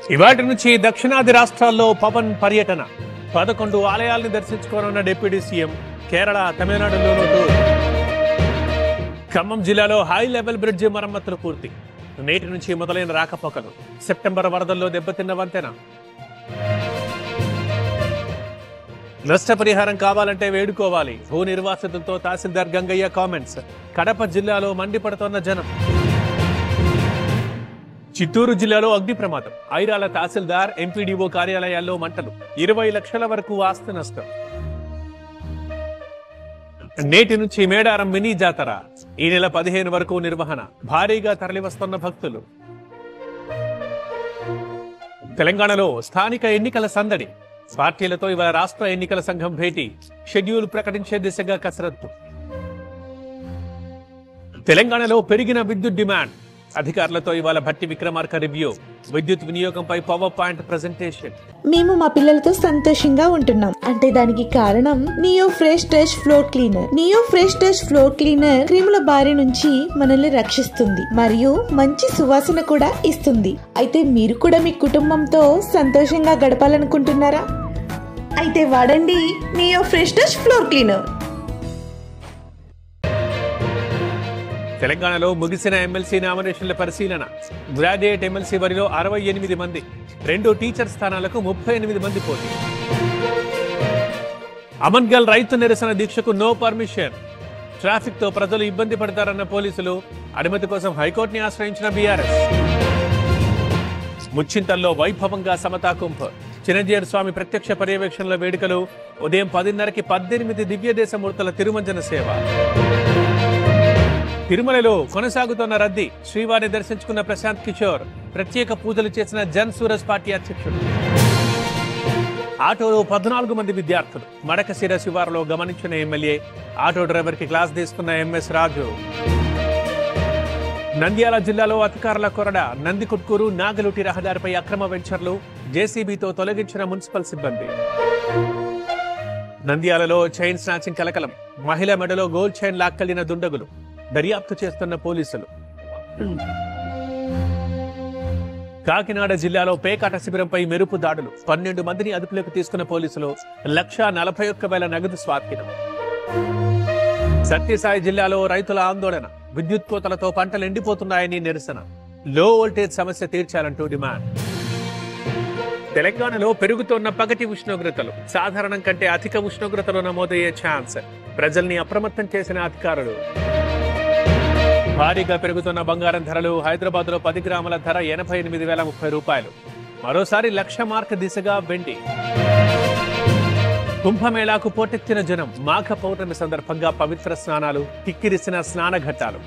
ఇవాటి నుంచి దక్షిణాది రాష్ట్రాల్లో పవన్ పర్యటన 11 ఆలయాలను దర్శించుకోనున్న డిప్యూటీ సీఎం కేరళ తమిళనాడులోనూ టూర్. ఖమ్మం జిల్లాలో హై లెవెల్ బ్రిడ్జి మరమ్మతులు పూర్తి. నేటి నుంచి మొదలైన రాకపోకలు. సెప్టెంబర్ వరదల్లో దెబ్బతిన్న వంతెన. నష్టపరిహారం కావాలంటే వేడుకోవాలి. భూ నిర్వాసితులతో తహసీల్దార్ గంగయ్య కామెంట్స్. కడప జిల్లాలో మండిపడుతోన్న జనం. చిత్తూరు జిల్లాలో అగ్ని ప్రమాదం. ఐరాల తహసీల్దార్ ఎంపీడీఓ కార్యాలయాల్లో మంటలు. 20 లక్షల వరకు ఆస్తి నష్టం. నేటి నుంచి మేడారం మినీ జాతర. ఈ నెల 15 వరకు నిర్వహణ. భారీగా తరలివస్తున్న భక్తులు. తెలంగాణలో స్థానిక ఎన్నికల సందడి. పార్టీలతో ఇవాళ రాష్ట్ర ఎన్నికల సంఘం భేటీ. షెడ్యూల్ ప్రకటించే దిశగా కసరత్తు. తెలంగాణలో పెరిగిన విద్యుత్ డిమాండ్. అధికారులతో ఇవాళ భట్టి విక్రమార్క రివ్యూ. విద్యుత్ వినియోగంపై పవర్ పాయింట్ ప్రెజెంటేషన్. మేము మా పిల్లలతో సంతోషంగా ఉంటున్నాం అంటే దానికి కారణం neo fresh touch floor cleaner. Neo fresh touch floor cleaner క్రిముల బారి నుంచి మనల్ని రక్షిస్తుంది మరియు మంచి సువాసన కూడా ఇస్తుంది. అయితే మీరు కూడా మీ కుటుంబంతో సంతోషంగా గడపాలనుకుంటున్నారా? అయితే వాడండి neo fresh touch floor cleaner. తెలంగాణలో ముగిసిన ఎమ్మెల్సీ నామినేషన్ల పరిశీలన. గ్రాడ్యుయేట్ ఎమ్మెల్సీ వరిలో 68 మంది. 2 టీచర్ స్థానాలకు 38 మంది పోటీ. అమన్గల్ రైతు నిరసన దీక్షకు నో పర్మిషన్. ట్రాఫిక్ తో ప్రజలు ఇబ్బంది పడతారన్న పోలీసులు. అనుమతి కోసం హైకోర్టుని ఆశ్రయించిన బీఆర్ఎస్. ముచ్చింతల్లో వైభవంగా సమతా కుంభ్. చిరంజీవి స్వామి ప్రత్యక్ష పర్యవేక్షణల వేడుకలు. ఉదయం 10:30కి 18 దివ్యదేశ మూర్తుల తిరుమంజన సేవ. తిరుమలలో కొనసాగుతున్న రద్దీ. శ్రీవారిని దర్శించుకున్న ప్రశాంత్ కిషోర్. ప్రత్యేక పూజలు చేసిన జన్ సూరజ్ పార్టీ అధ్యక్షుడు. ఆటోలో 14 మంది విద్యార్థులు. మడకశిర శివారులో గమనించిన ఎమ్మెల్యే. ఆటో డ్రైవర్ కి క్లాస్ తీసుకున్న ఎంఎస్ రాజు. నంద్యాల జిల్లాలో అధికారుల కొరడ. నందికుట్కూరు నాగలుటి రహదారిపై అక్రమ వెంచర్లు. జేసీబీతో తొలగించిన మున్సిపల్ సిబ్బంది. నంద్యాలలో చైన్ స్నాచింగ్ కలకలం. మహిళ మెడలో గోల్డ్ చైన్ లాక్కెళ్లిన దుండగులు. దర్యాప్తు చేస్తున్న పోలీసులు. కాకినాడ జిల్లాలో పేకాట శిబిరంపై మెరుపు దాడులు. 12 మందిని అదుపులోకి తీసుకున్న పోలీసులు. 1,41,000 నగదు స్వాధీనం. సత్యసాయి జిల్లాలో రైతుల ఆందోళన. విద్యుత్ కోతలతో పంటలు ఎండిపోతున్నాయని నిరసన. లో వోల్టేజ్ సమస్య తీర్చాలంటూ డిమాండ్. తెలంగాణలో పెరుగుతున్న పగటి ఉష్ణోగ్రతలు. సాధారణం కంటే అధిక ఉష్ణోగ్రతలు నమోదయ్యే ఛాన్స్. ప్రజల్ని అప్రమత్తం చేసిన అధికారులు. భారీగా పెరుగుతున్న బంగారం ధరలు. హైదరాబాద్ లో 10 గ్రాముల ధర 88,030 రూపాయలు. మరోసారి 1,00,000 మార్క్ దిశగా వెండి. కుంభమేళాకు పోటెత్తిన జనం. మాఘ పౌర్ణమి సందర్భంగా పవిత్ర స్నానాలు. కిక్కిరిసిన స్నానఘట్టాలు.